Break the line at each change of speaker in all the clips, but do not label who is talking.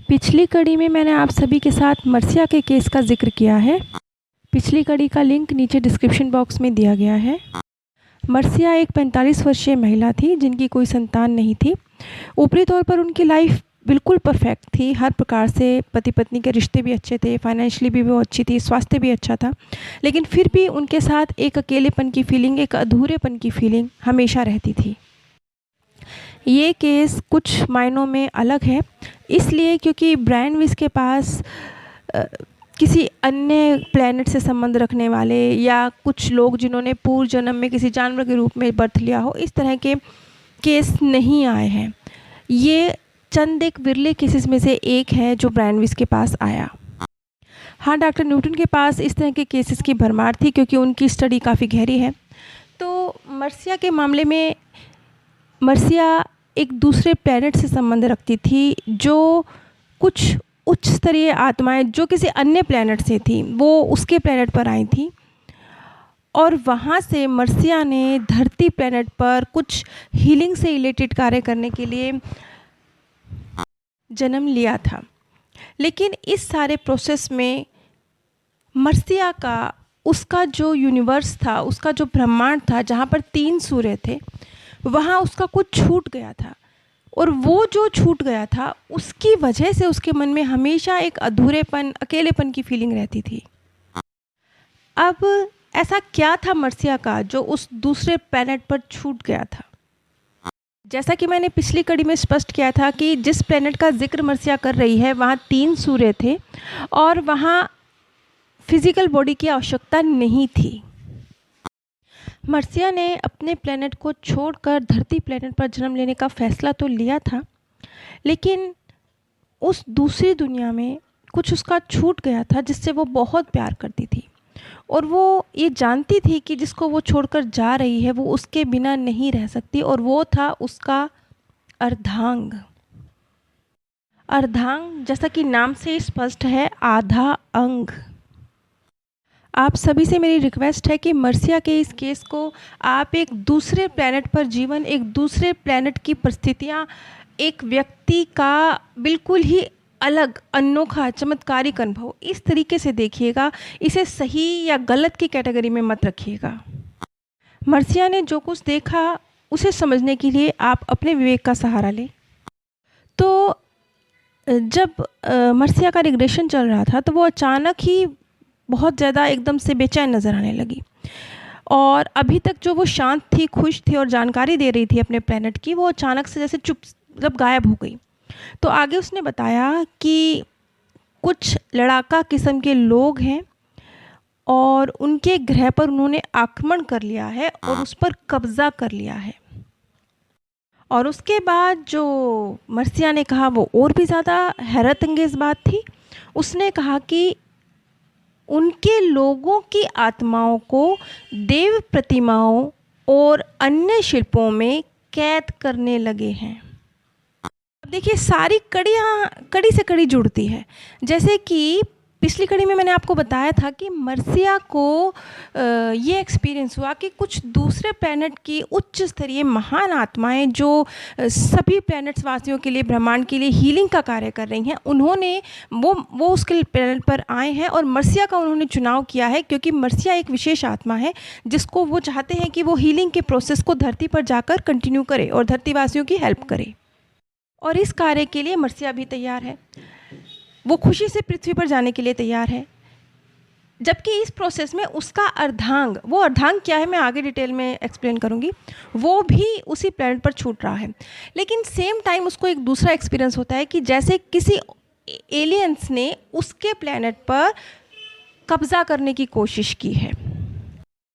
पिछली कड़ी में मैंने आप सभी के साथ मर्सिया के केस का ज़िक्र किया है। पिछली कड़ी का लिंक नीचे डिस्क्रिप्शन बॉक्स में दिया गया है। मर्सिया एक 45 वर्षीय महिला थी जिनकी कोई संतान नहीं थी। ऊपरी तौर पर उनकी लाइफ बिल्कुल परफेक्ट थी, हर प्रकार से पति पत्नी के रिश्ते भी अच्छे थे, फाइनेंशियली भी वो अच्छी थी, स्वास्थ्य भी अच्छा था। लेकिन फिर भी उनके साथ एक अकेलेपन की फीलिंग, एक अधूरेपन की फीलिंग हमेशा रहती थी। ये केस कुछ मायनों में अलग है, इसलिए क्योंकि ब्रायन विस के पास किसी अन्य प्लैनेट से संबंध रखने वाले या कुछ लोग जिन्होंने पूर्व जन्म में किसी जानवर के रूप में बर्थ लिया हो, इस तरह के केस नहीं आए हैं। ये चंद एक विरले केसेस में से एक है जो ब्रायन विस के पास आया। हाँ, डॉक्टर न्यूटन के पास इस तरह के केसेस की भरमार थी क्योंकि उनकी स्टडी काफ़ी गहरी है। तो मर्सिया के मामले में मर्सिया एक दूसरे प्लैनेट से संबंध रखती थी, जो कुछ उच्च स्तरीय आत्माएं जो किसी अन्य प्लैनेट से थी वो उसके प्लैनेट पर आई थी और वहाँ से मर्सिया ने धरती प्लैनेट पर कुछ हीलिंग से रिलेटेड कार्य करने के लिए जन्म लिया था। लेकिन इस सारे प्रोसेस में मर्सिया का उसका जो यूनिवर्स था, उसका जो ब्रह्मांड था जहाँ पर 3 सूर्य थे, वहाँ उसका कुछ छूट गया था और वो जो छूट गया था उसकी वजह से उसके मन में हमेशा एक अधूरेपन, अकेलेपन की फीलिंग रहती थी। अब ऐसा क्या था मर्सिया का जो उस दूसरे प्लैनेट पर छूट गया था? जैसा कि मैंने पिछली कड़ी में स्पष्ट किया था कि जिस प्लैनेट का जिक्र मर्सिया कर रही है वहाँ 3 सूर्य थे और वहाँ फिजिकल बॉडी की आवश्यकता नहीं थी। मर्सिया ने अपने प्लैनेट को छोड़कर धरती प्लैनेट पर जन्म लेने का फैसला तो लिया था, लेकिन उस दूसरी दुनिया में कुछ उसका छूट गया था जिससे वो बहुत प्यार करती थी और वो ये जानती थी कि जिसको वो छोड़कर जा रही है वो उसके बिना नहीं रह सकती, और वो था उसका अर्धांग। अर्धांग जैसा कि नाम से स्पष्ट है, आधा अंग। आप सभी से मेरी रिक्वेस्ट है कि मर्सिया के इस केस को आप एक दूसरे प्लैनेट पर जीवन, एक दूसरे प्लैनेट की परिस्थितियाँ, एक व्यक्ति का बिल्कुल ही अलग, अनोखा, चमत्कारिक अनुभव, इस तरीके से देखिएगा। इसे सही या गलत की कैटेगरी में मत रखिएगा। मर्सिया ने जो कुछ देखा उसे समझने के लिए आप अपने विवेक का सहारा लें। तो जब मर्सिया का रिग्रेशन चल रहा था तो वो अचानक ही बहुत ज़्यादा एकदम से बेचैन नज़र आने लगी और अभी तक जो वो शांत थी, खुश थी और जानकारी दे रही थी अपने प्लैनेट की, वो अचानक से जैसे चुप, मतलब गायब हो गई। तो आगे उसने बताया कि कुछ लड़ाका किस्म के लोग हैं और उनके ग्रह पर उन्होंने आक्रमण कर लिया है और उस पर कब्ज़ा कर लिया है। और उसके बाद जो मर्सिया ने कहा वो और भी ज़्यादा हैरत अंगेज़ बात थी। उसने कहा कि उनके लोगों की आत्माओं को देव प्रतिमाओं और अन्य शिल्पों में कैद करने लगे हैं। अब देखिए, सारी कड़ियाँ कड़ी से कड़ी जुड़ती है। जैसे कि पिछली कड़ी में मैंने आपको बताया था कि मर्सिया को ये एक्सपीरियंस हुआ कि कुछ दूसरे प्लैनेट की उच्च स्तरीय महान आत्माएं जो सभी प्लैनेट्स वासियों के लिए, ब्रह्मांड के लिए हीलिंग का कार्य कर रही हैं, उन्होंने वो उसके प्लैनेट पर आए हैं और मर्सिया का उन्होंने चुनाव किया है क्योंकि मर्सिया एक विशेष आत्मा है जिसको वो चाहते हैं कि वो हीलिंग के प्रोसेस को धरती पर जाकर कंटिन्यू करे और धरतीवासियों की हेल्प करे। और इस कार्य के लिए मर्सिया भी तैयार है, वो खुशी से पृथ्वी पर जाने के लिए तैयार है। जबकि इस प्रोसेस में उसका अर्धांग, वो अर्धांग क्या है मैं आगे डिटेल में एक्सप्लेन करूँगी, वो भी उसी प्लैनेट पर छूट रहा है। लेकिन सेम टाइम उसको एक दूसरा एक्सपीरियंस होता है कि जैसे किसी एलियंस ने उसके प्लैनेट पर कब्ज़ा करने की कोशिश की है।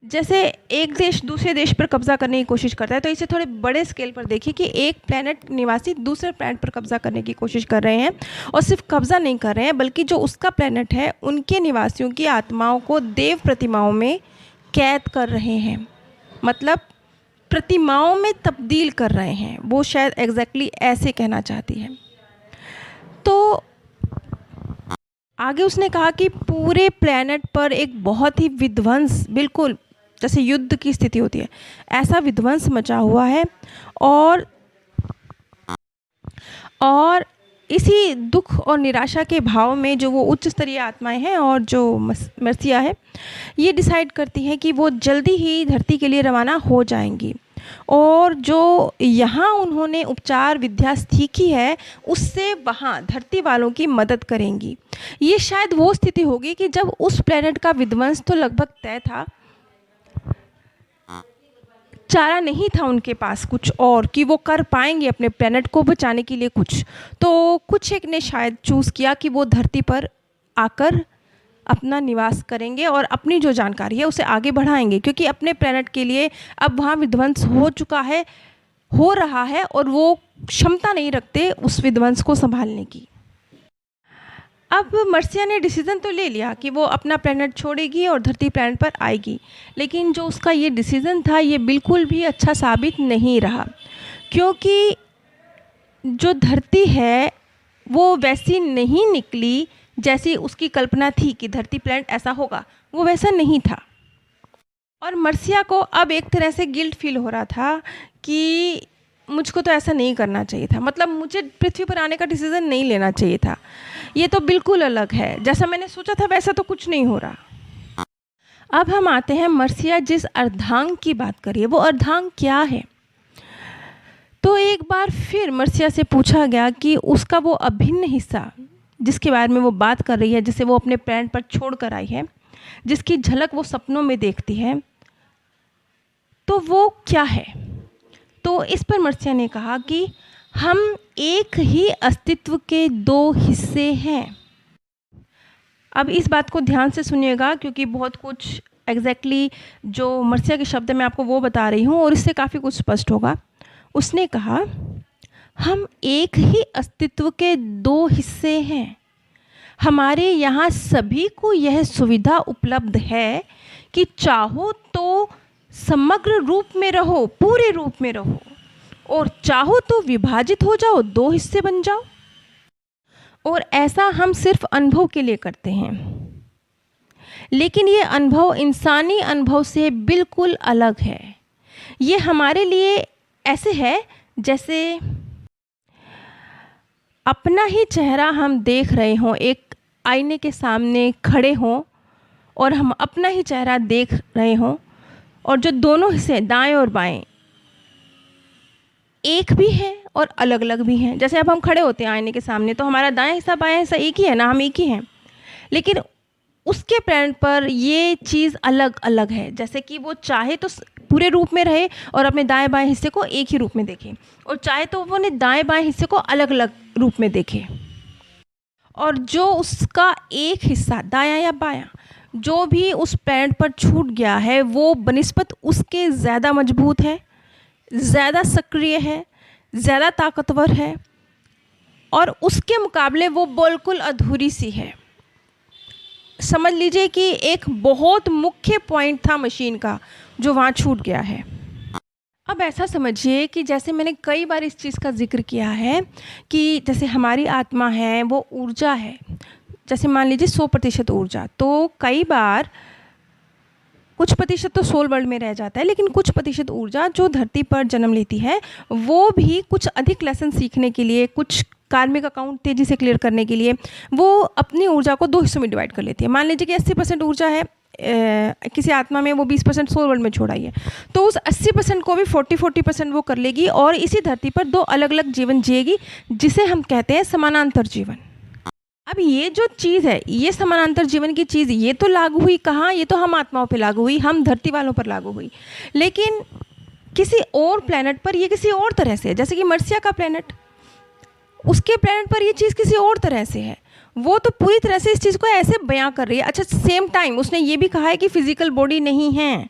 जैसे एक देश दूसरे देश पर कब्ज़ा करने की कोशिश करता है, तो इसे थोड़े बड़े स्केल पर देखिए कि एक प्लैनेट निवासी दूसरे प्लैनेट पर कब्ज़ा करने की कोशिश कर रहे हैं और सिर्फ कब्ज़ा नहीं कर रहे हैं बल्कि जो उसका प्लैनेट है उनके निवासियों की आत्माओं को देव प्रतिमाओं में कैद कर रहे हैं, मतलब प्रतिमाओं में तब्दील कर रहे हैं। वो शायद एग्जैक्टली ऐसे कहना चाहती है। तो आगे उसने कहा कि पूरे प्लैनेट पर एक बहुत ही विध्वंस, बिल्कुल जैसे युद्ध की स्थिति होती है, ऐसा विध्वंस मचा हुआ है और इसी दुख और निराशा के भाव में जो वो उच्च स्तरीय आत्माएं हैं और जो मर्सिया है, ये डिसाइड करती हैं कि वो जल्दी ही धरती के लिए रवाना हो जाएंगी, और जो यहाँ उन्होंने उपचार विद्या सीखी है उससे वहाँ धरती वालों की मदद करेंगी। ये शायद वो स्थिति होगी कि जब उस प्लेनेट का विध्वंस तो लगभग तय था, चारा नहीं था उनके पास कुछ और कि वो कर पाएंगे अपने प्लेनेट को बचाने के लिए कुछ, तो कुछ एक ने शायद चूज़ किया कि वो धरती पर आकर अपना निवास करेंगे और अपनी जो जानकारी है उसे आगे बढ़ाएंगे, क्योंकि अपने प्लेनेट के लिए अब वहाँ विध्वंस हो चुका है, हो रहा है, और वो क्षमता नहीं रखते उस विध्वंस को संभालने की। अब मर्सिया ने डिसीज़न तो ले लिया कि वो अपना प्लेनेट छोड़ेगी और धरती प्लेनेट पर आएगी, लेकिन जो उसका ये डिसीज़न था ये बिल्कुल भी अच्छा साबित नहीं रहा, क्योंकि जो धरती है वो वैसी नहीं निकली जैसी उसकी कल्पना थी कि धरती प्लेनेट ऐसा होगा, वो वैसा नहीं था। और मर्सिया को अब एक तरह से गिल्ट फील हो रहा था कि मुझको तो ऐसा नहीं करना चाहिए था, मतलब मुझे पृथ्वी पर आने का डिसीज़न नहीं लेना चाहिए था, ये तो बिल्कुल अलग है, जैसा मैंने सोचा था वैसा तो कुछ नहीं हो रहा। अब हम आते हैं मर्सिया जिस अर्धांग की बात करिए, वो अर्धांग क्या है। तो एक बार फिर मर्सिया से पूछा गया कि उसका वो अभिन्न हिस्सा जिसके बारे में वो बात कर रही है, जिसे वो अपने प्लेनेट पर छोड़ कर आई है, जिसकी झलक वो सपनों में देखती है, तो वो क्या है। तो इस पर मर्सिया ने कहा कि हम एक ही अस्तित्व के दो हिस्से हैं। अब इस बात को ध्यान से सुनिएगा, क्योंकि बहुत कुछ एग्जैक्टली जो मर्सिया के शब्द मैं आपको वो बता रही हूँ और इससे काफ़ी कुछ स्पष्ट होगा। उसने कहा हम एक ही अस्तित्व के दो हिस्से हैं। हमारे यहाँ सभी को यह सुविधा उपलब्ध है कि चाहो तो समग्र रूप में रहो, पूरे रूप में रहो, और चाहो तो विभाजित हो जाओ, दो हिस्से बन जाओ। और ऐसा हम सिर्फ अनुभव के लिए करते हैं, लेकिन ये अनुभव इंसानी अनुभव से बिल्कुल अलग है। ये हमारे लिए ऐसे है जैसे अपना ही चेहरा हम देख रहे हों, एक आईने के सामने खड़े हों और हम अपना ही चेहरा देख रहे हों, और जो दोनों हिस्से दाएं और बाएं एक भी हैं और अलग अलग भी हैं। जैसे अब हम खड़े होते हैं आईने के सामने तो हमारा दाएं हिस्सा बाएं हिस्सा एक ही है ना, हम एक ही हैं, लेकिन उसके प्लेनेट पर ये चीज़ अलग अलग है। जैसे कि वो चाहे तो पूरे रूप में रहे और अपने दाएं बाएं हिस्से को एक ही रूप में देखे, और चाहे तो वो ने दाएं बाएं हिस्से को अलग अलग रूप में देखे। और जो उसका एक हिस्सा दायां या बायां जो भी उस प्लेनेट पर छूट गया है, वो बनिस्बत उसके ज़्यादा मजबूत है, ज़्यादा सक्रिय है, ज़्यादा ताकतवर है, और उसके मुकाबले वो बिल्कुल अधूरी सी है। समझ लीजिए कि एक बहुत मुख्य पॉइंट था मशीन का जो वहाँ छूट गया है। अब ऐसा समझिए कि जैसे मैंने कई बार इस चीज़ का जिक्र किया है कि जैसे हमारी आत्मा है वो ऊर्जा है, जैसे मान लीजिए 100% ऊर्जा, तो कई बार कुछ प्रतिशत तो सोल वर्ल्ड में रह जाता है, लेकिन कुछ प्रतिशत ऊर्जा जो धरती पर जन्म लेती है वो भी कुछ अधिक लेसन सीखने के लिए, कुछ कार्मिक अकाउंट तेज़ी से क्लियर करने के लिए वो अपनी ऊर्जा को दो हिस्सों में डिवाइड कर लेती है। मान लीजिए कि 80% ऊर्जा है किसी आत्मा में, वो 20% सोल वर्ल्ड में छोड़ाई है, तो उस 80% को भी 40% वो कर लेगी और इसी धरती पर दो अलग अलग जीवन जिएगी, जिसे हम कहते हैं समानांतर जीवन। अब ये जो चीज़ है, ये समानांतर जीवन की चीज़, ये तो लागू हुई कहाँ, ये तो हम आत्माओं पे लागू हुई, हम धरती वालों पर लागू हुई, लेकिन किसी और प्लेनेट पर ये किसी और तरह से है। जैसे कि मर्सिया का प्लेनेट, उसके प्लेनेट पर ये चीज़ किसी और तरह से है, वो तो पूरी तरह से इस चीज़ को ऐसे बयां कर रही है। अच्छा, सेम टाइम उसने ये भी कहा है कि फिजिकल बॉडी नहीं है,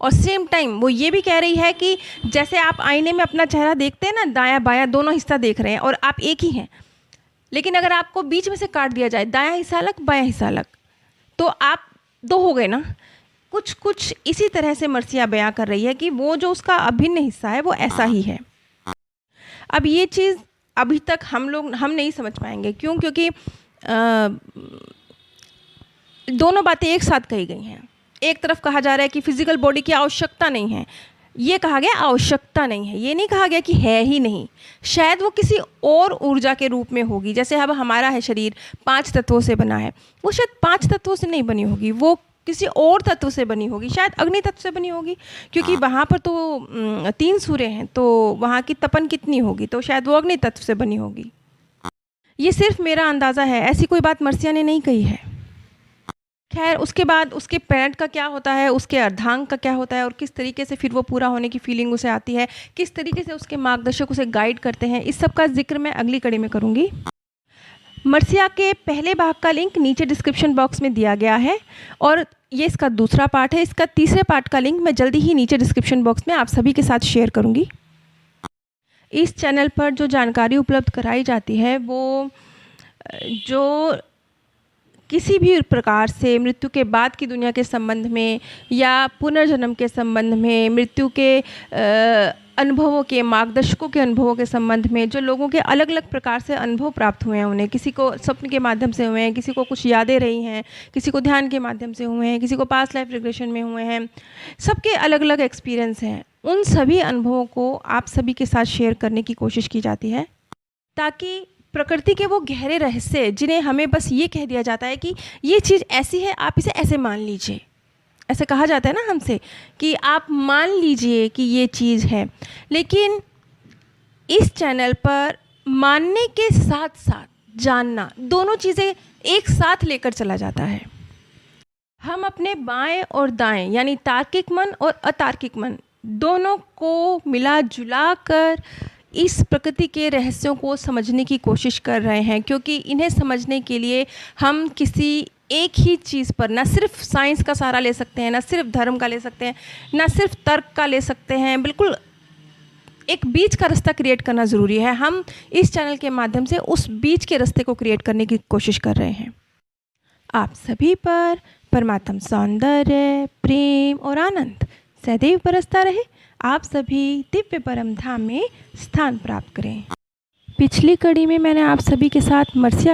और सेम टाइम वो ये भी कह रही है कि जैसे आप आईने में अपना चेहरा देखते हैं ना, दायां बायां दोनों हिस्सा देख रहे हैं और आप एक ही हैं, लेकिन अगर आपको बीच में से काट दिया जाए, दायां हिस्सा अलग बायां हिस्सा अलग, तो आप दो हो गए ना। कुछ इसी तरह से मर्सिया बयां कर रही है कि वो जो उसका अभिन्न हिस्सा है वो ऐसा ही है। अब ये चीज़ अभी तक हम नहीं समझ पाएंगे, क्यों? क्योंकि दोनों बातें एक साथ कही गई हैं। एक तरफ कहा जा रहा है कि फिजिकल बॉडी की आवश्यकता नहीं है, ये कहा गया आवश्यकता नहीं है, ये नहीं कहा गया कि है ही नहीं। शायद वो किसी और ऊर्जा के रूप में होगी। जैसे अब हमारा है शरीर 5 तत्वों से बना है, वो शायद 5 तत्वों से नहीं बनी होगी, वो किसी और तत्व से बनी होगी, शायद अग्नि तत्व से बनी होगी, क्योंकि वहाँ पर तो 3 सूर्य हैं, तो वहाँ की तपन कितनी होगी, तो शायद वो अग्नि तत्व से बनी होगी। ये सिर्फ मेरा अंदाज़ा है, ऐसी कोई बात मर्सिया ने नहीं कही है। खैर, उसके बाद उसके प्लैनेट का क्या होता है, उसके अर्धांग का क्या होता है, और किस तरीके से फिर वो पूरा होने की फीलिंग उसे आती है, किस तरीके से उसके मार्गदर्शक उसे गाइड करते हैं, इस सब का जिक्र मैं अगली कड़ी में करूँगी। मर्सिया के पहले भाग का लिंक नीचे डिस्क्रिप्शन बॉक्स में दिया गया है, और ये इसका दूसरा पार्ट है। इसका तीसरे पार्ट का लिंक मैं जल्दी ही नीचे डिस्क्रिप्शन बॉक्स में आप सभी के साथ शेयर करूँगी। इस चैनल पर जो जानकारी उपलब्ध कराई जाती है वो जो किसी भी प्रकार से मृत्यु के बाद की दुनिया के संबंध में या पुनर्जन्म के संबंध में, मृत्यु के अनुभवों के, मार्गदर्शकों के अनुभवों के संबंध में, जो लोगों के अलग अलग प्रकार से अनुभव प्राप्त हुए हैं उन्हें, किसी को स्वप्न के माध्यम से हुए हैं, किसी को कुछ यादें रही हैं, किसी को ध्यान के माध्यम से हुए हैं, किसी को पास्ट लाइफ रिग्रेशन में हुए हैं, सबके अलग अलग एक्सपीरियंस हैं। उन सभी अनुभवों को आप सभी के साथ शेयर करने की कोशिश की जाती है, ताकि प्रकृति के वो गहरे रहस्य जिन्हें हमें बस ये कह दिया जाता है कि ये चीज़ ऐसी है, आप इसे ऐसे मान लीजिए, ऐसे कहा जाता है ना हमसे कि आप मान लीजिए कि ये चीज़ है, लेकिन इस चैनल पर मानने के साथ साथ जानना, दोनों चीज़ें एक साथ लेकर चला जाता है। हम अपने बाएं और दाएं यानी तार्किक मन और अतार्किक मन दोनों को मिला जुला कर इस प्रकृति के रहस्यों को समझने की कोशिश कर रहे हैं, क्योंकि इन्हें समझने के लिए हम किसी एक ही चीज़ पर ना सिर्फ साइंस का सहारा ले सकते हैं, ना सिर्फ धर्म का ले सकते हैं, ना सिर्फ तर्क का ले सकते हैं, बिल्कुल एक बीच का रास्ता क्रिएट करना ज़रूरी है। हम इस चैनल के माध्यम से उस बीच के रास्ते को क्रिएट करने की कोशिश कर रहे हैं। आप सभी पर परमात्म सौंदर्य, प्रेम और आनंद सदैव बरसता रहे। आप सभी दिव्य परम धाम में स्थान प्राप्त करें। पिछली कड़ी में मैंने आप सभी के साथ मर्सिया